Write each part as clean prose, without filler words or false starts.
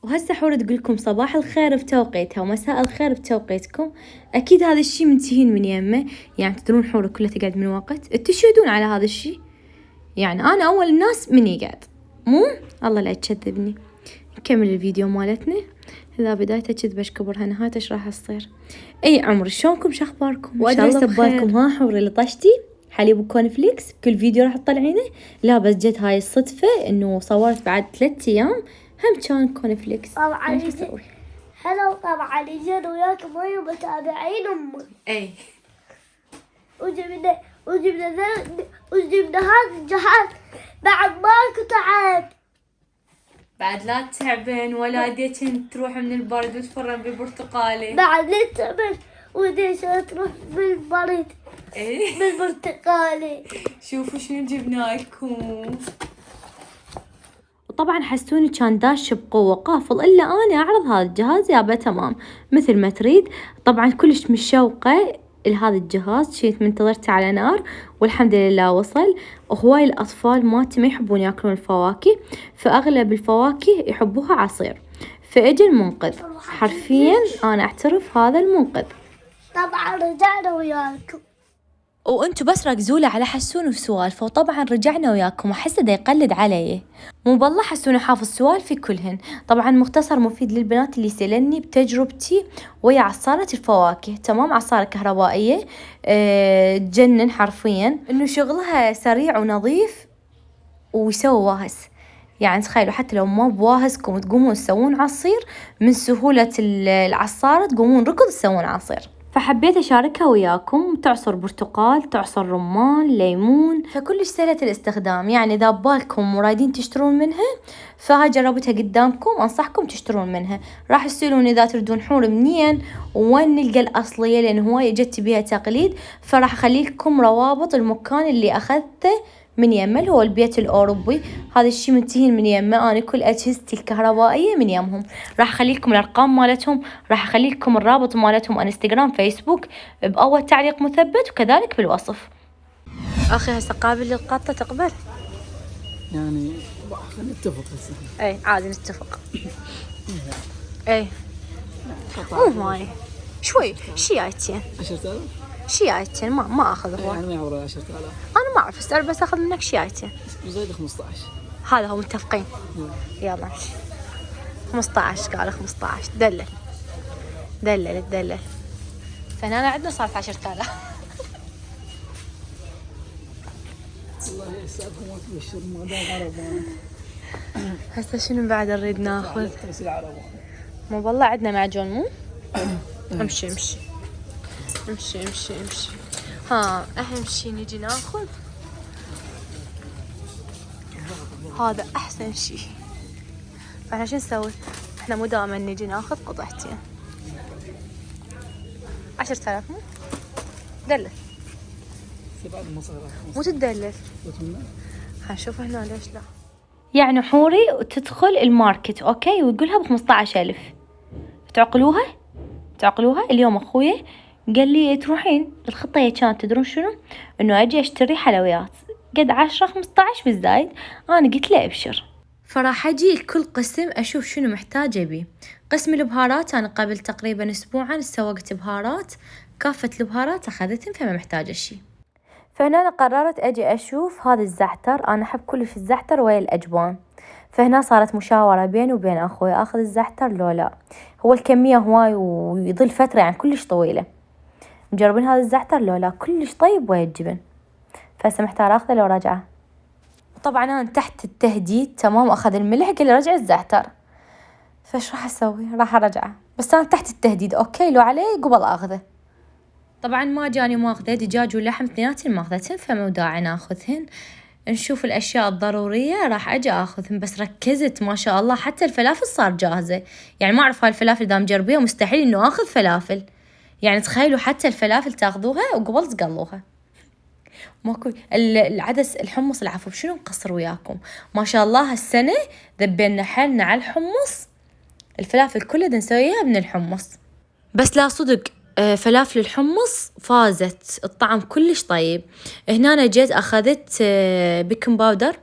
وهسه حورة تقولكم صباح الخير بتوقيتها ومساء الخير بتوقيتكم. أكيد هذا الشي منتهين من يمه، يعني تدرون حورة كلها تقعد من وقت تشهدون على هذا الشي. يعني أنا أول الناس من يقعد، مو الله لا تكذبني. نكمل الفيديو مالتنا. إذا بدايته كذبة كبرها نهايته إيش راح تصير؟ أي عمر شلونكم شخباركم؟ وأدري سبالكم ها حورة اللي طشتي حليب وكونفليكس بكل فيديو راح تطلعينه. لا بس جت هاي الصدفة إنه صورت بعد 3 أيام هم كان كونفليكس. طبعا هلا طبعا جينا وياكم ويا متابعين أمي. أي وجبنا هذا الجهاز بعد ماكو تعب. بعد لا تعبن ولا ايديكن تروح من البرد وتفرن بالبرتقالي. بعد لا تعبن وديش تروح بالبرد ايه بالبرتقالي. شوفوا شنو جبنا لكم. وطبعا حسوني كان داش بقوة قافل إلا أنا أعرض هذا الجهاز يابا تمام مثل ما تريد. طبعا كلش مشوقة لهذا الجهاز، شيت منتظرته على نار والحمد لله وصل. وهواي الأطفال مالتي ما يحبون ياكلون الفواكه، فأغلب الفواكه يحبوها عصير، فإجا المنقذ حرفيا أنا أعترف هذا المنقذ. طبعا رجعنا وياكم وانتو بس ركزوا على حسون وسوالفه. وطبعا رجعنا وياكم وحسه دا يقلد علي، مو بالله حسون حافظ سوالفي كلهن. طبعا مختصر مفيد للبنات اللي يسألني بتجربتي ويا عصارة الفواكه. تمام، عصارة كهربائية تجنن حرفيا، انه شغلها سريع ونظيف ويسوي واهس. يعني تخيلوا حتى لو ما بواهسكم تقومون تسوون عصير من سهولة العصارة، تقومون ركض تسوون عصير. فحبيت أشاركها وياكم. تعصر برتقال، تعصر رمان، ليمون، فكلش سهلة الاستخدام. يعني إذا ببالكم ورايدين تشترون منها فهاي جربتها قدامكم، أنصحكم تشترون منها. راح تسألون إذا تردون حور منين وين نلقى الأصلية، لأن هواي جت بيها تقليد. فراح أخلي لكم روابط المكان اللي أخذته من يمه، اللي هو البيت الأوروبي. هذا الشي منتهين من يمه، أنا كل أجهزتي الكهربائية من يمهم. راح أخلي لكم الأرقام مالتهم، راح أخلي لكم الرابط مالتهم انستغرام فيسبوك بأول تعليق مثبت، وكذلك بالوصف. أخي هسه قابل للقطة تقبل؟ يعني خلينا نتفق هسه. أي عادي نتفق. أي مو هاي شوي شيايتين 10,000 شيايتين ما أخذ هو. يعني ما يعبر 10,000. أنا ما أعرف السعر بس أخذ منك شيايتين. وزايد 15. هذا هو متفقين. يلا امشي. 15 قال 15. دلل فنانا عندنا صارت 10,000. والله يسعدكم ما تبشر ما دام عرب. هسه شنو بعد نريد ناخذ؟ تغسيل عرب. مو والله عندنا معجون مو؟ امشي. ها اهم شي نجي ناخذ هذا احسن شي. فاحنا شو نسوي؟ احنا مو دائما نجي ناخذ قطعتين. 10,000 مو؟ دلل مو تدلل. هنشوف هنا ليش لا. يعني حوري تدخل الماركت اوكي ويقولها ب15,000. تعقلوها. اليوم اخوي قال لي تروحين الخطة هي كانت تدرون شنو؟ انه اجي اشتري حلويات قد 10 15 بالزايد. انا قلت له ابشر. فراح اجي لكل قسم اشوف شنو محتاجه بيه. قسم البهارات انا قبل تقريبا اسبوعا سوقت بهارات، كافة البهارات اخذتهم فما محتاجه شي. فهنا أنا قررت أجي أشوف هذا الزعتر. أنا أحب كلش الزعتر ويا الأجبان. فهنا صارت مشاورة بيني وبين أخوي أخذ الزعتر لو لا. هو الكمية هواي ويظل فترة يعني كلش طويلة. مجربين هذا الزعتر لو لا؟ كلش طيب ويا الجبن. فهسه محتار أخذه لو رجعه. طبعا أنا تحت التهديد تمام. أخذ الملح قال لي رجع الزعتر. فايش راح أسوي؟ راح أرجعه بس أنا تحت التهديد أوكي لو عليه قبل أخذه. طبعا ما جاني ماخذه دجاج ولحم اثنيناتهم ماخذتهن فمو داعي ناخذهن. نشوف الأشياء الضرورية راح أجي أخذهم. بس ركزت ما شاء الله حتى الفلافل صار جاهزة. يعني ما أعرف هاي الفلافل إذا مجربيها مستحيل إنه أخذ فلافل. يعني تخيلوا حتى الفلافل تاخذوها وقبل تقلوها. ماكو العدس الحمص العفو شنو مقصر وياكم ما شاء الله. هالسنة ذبينا حالنا على الحمص. الفلافل كلها نسويها من الحمص. بس لا صدق فلافل الحمص فازت. الطعم كلش طيب. هنا أنا جيت أخذت بيكنج باودر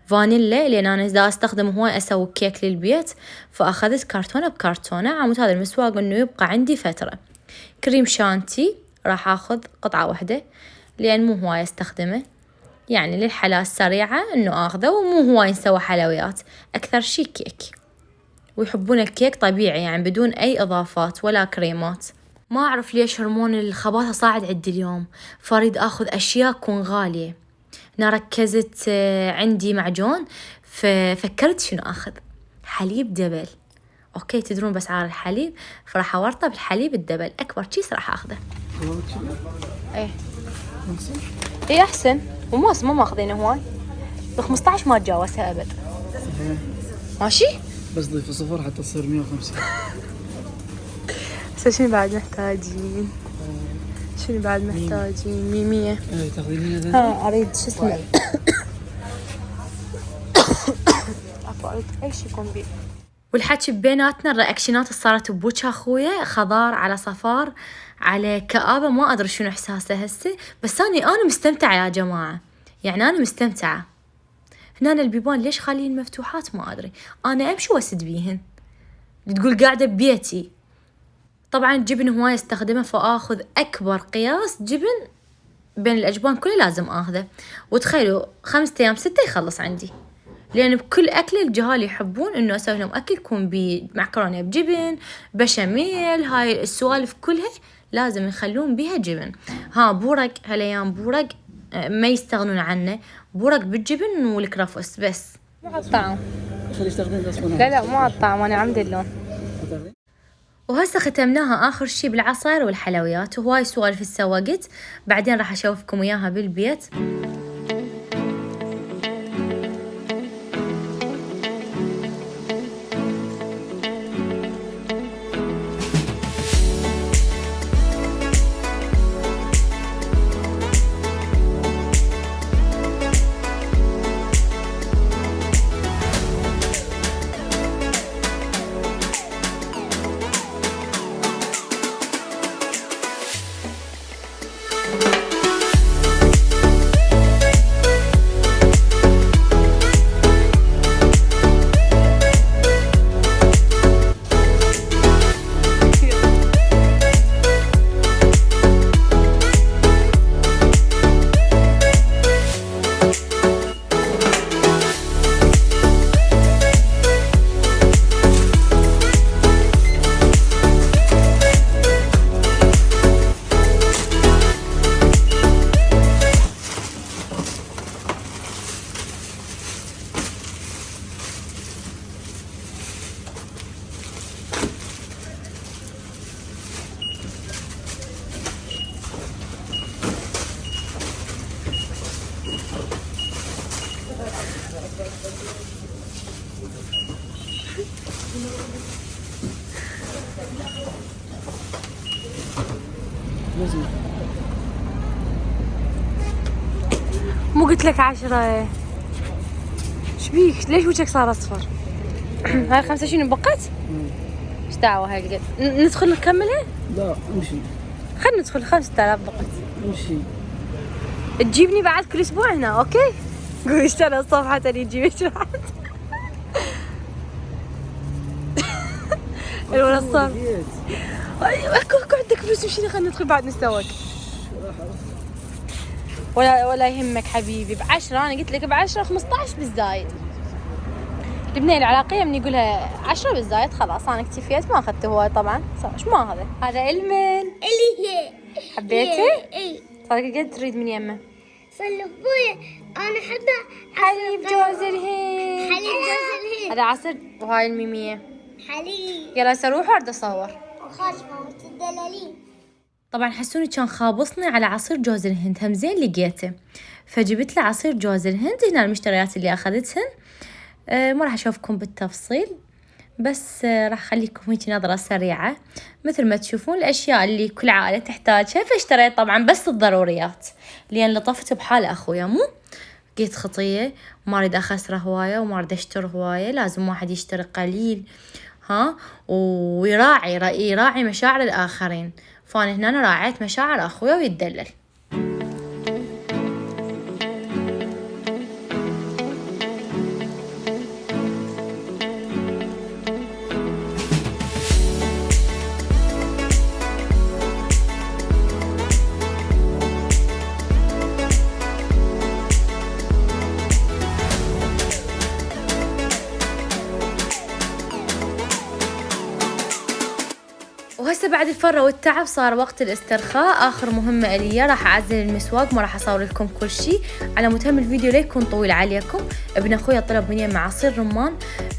فانيلا، لأن أنا إذا أستخدم هواي أسوي كيك للبيت، فأخذت كرتونة بكرتونة عمود هذا المسواق إنه يبقى عندي فترة. كريم شانتي راح أخذ قطعة واحدة لأن مو هواي أستخدمه، يعني للحلا السريعة إنه أخذه، ومو هواي نسوي حلويات، أكثر شي كيك، ويحبون الكيك طبيعي يعني بدون أي إضافات ولا كريمات. ما أعرف ليش هرمون الخباثة صاعد عندي اليوم، فأريد أخذ أشياء تكون غالية. أنا ركزت عندي معجون، ففكرت شنو أخذ. حليب دبل، أوكي تدرون بأسعار الحليب، فراح أورطه بالحليب الدبل، أكبر كيس راح أخذه. إيه أحسن، وموس ما ماخذينه هواي، ب15 ما تجاوزها أبد. ماشي؟ بس ضيف صفر حتى تصير 150. شنو بعد محتاجين؟ شنو بعد محتاجين؟ 100. ايه تاخذين هذا؟ ها أريد شو اسمه. أريد أي شيء يكون بيه. والحكي بيناتنا الرياكشنات صارت بوجه أخويا، خضار على صفار على كآبة، ما أدري شنو إحساسه هسه، بس أنا مستمتعة يا جماعة، يعني أنا مستمتعة. هنا البيبان ليش خالين مفتوحات ما أدري، أنا أمشي وأسد بيهن، تقول قاعدة ببيتي. طبعا الجبن هواي استخدمه، فآخذ أكبر قياس جبن بين الأجبان كله لازم آخذه، وتخيلوا 5 أيام 6 يخلص عندي، لأن بكل أكل الجهال يحبون إنه أسوي لهم أكل يكون بمعكرونة بجبن، بشاميل، هاي السوالف كلها لازم يخلون بيها جبن. بورق هالأيام بورق ما يستغنون عنه، بورق بالجبن والكرفس بس. مو الطعم، خلي يستخدمين اصلا. لا مو الطعم، أنا عمد اللون. وهسه ختمناها آخر شي بالعصير والحلويات، وهواي سوالف اتسوقت، بعدين راح أشوفكم وياها بالبيت. مو قلت لك 10؟ شبيك ليش وجهك صار اصفر؟ هاي 5 شنو بقت؟ ايش دعوه هاي قد؟ ندخل نكملها؟ لا امشي، خلنا ندخل 5000 بقت. امشي تجيبني بعد كل اسبوع هنا، اوكي؟ قولي اشترى الصفحه تاني يجيبك بعد. الولد صار اكو عندك فلوس، مشينا خلينا ندخل بعد نستوك. ولا يهمك حبيبي، ب10 انا قلت لك ب10 15 بالزايد. البنية العراقية من يقولها 10 بالزايد خلاص انا اكتفيت، ما اخذته هو طبعا. ايش ما هذا المن اللي هي حبيته؟ اي صار قد تريد من يمه؟ فالابويا انا احبه حليب جوز الهند. حليب جوز الهند، هذا عصير، وهاي الميمية. حليب يلا هسه روح ارد اصور. وخشمه وتدللين. طبعا حسوني كان خابصني على عصير جوز الهند، هم زين لقيته، فجبت له عصير جوز الهند. هنا المشتريات اللي اخذتهن، ما راح اشوفكم بالتفصيل، بس راح اخليكم هيك نظرة سريعة. مثل ما تشوفون الاشياء اللي كل عائلة تحتاجها، فاشتريت طبعا بس الضروريات، لان لطفت بحال اخويا، مو قلت خطية ما اريد اخسره هواية وما اريد اشتري هواية، لازم واحد يشتري قليل ويراعي مشاعر الاخرين. فانا هنا راعيت مشاعر اخويا ويتدلل. وهسه بعد الفرة والتعب صار وقت الاسترخاء. آخر مهمة إلي راح أعزل المسواق، ما راح أصور لكم كل شيء على مود الفيديو لا يكون طويل عليكم. ابن أخوي طلب مني معاصير رمان،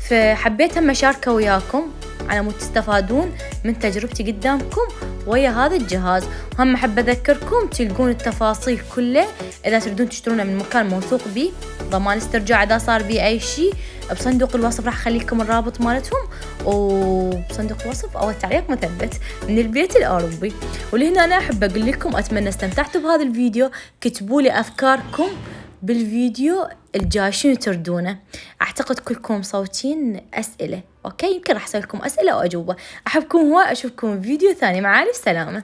فحبيت هم أشاركه وياكم على مود تستفادون من تجربتي قدامكم ويا هذا الجهاز. وهم أحب أذكركم تلقون التفاصيل كلها إذا تريدون تشترونه من مكان موثوق به، ضمان استرجاع إذا صار بي أي شيء، بصندوق الوصف راح أخلي لكم الرابط مالتهم، وبصندوق الوصف أو التعليق مثبت من البيت الأوروبي. ولهنا أنا أحب أقول لكم أتمنى استمتعتوا بهذا الفيديو. كتبوا لي أفكاركم بالفيديو الجاي شنو تردونه. أعتقد كلكم صوتين أسئلة، أوكي؟ يمكن راح أسأل لكم أسئلة وأجوبة. أحبكم هواي، أشوفكم فيديو ثاني، مع ألف سلامة.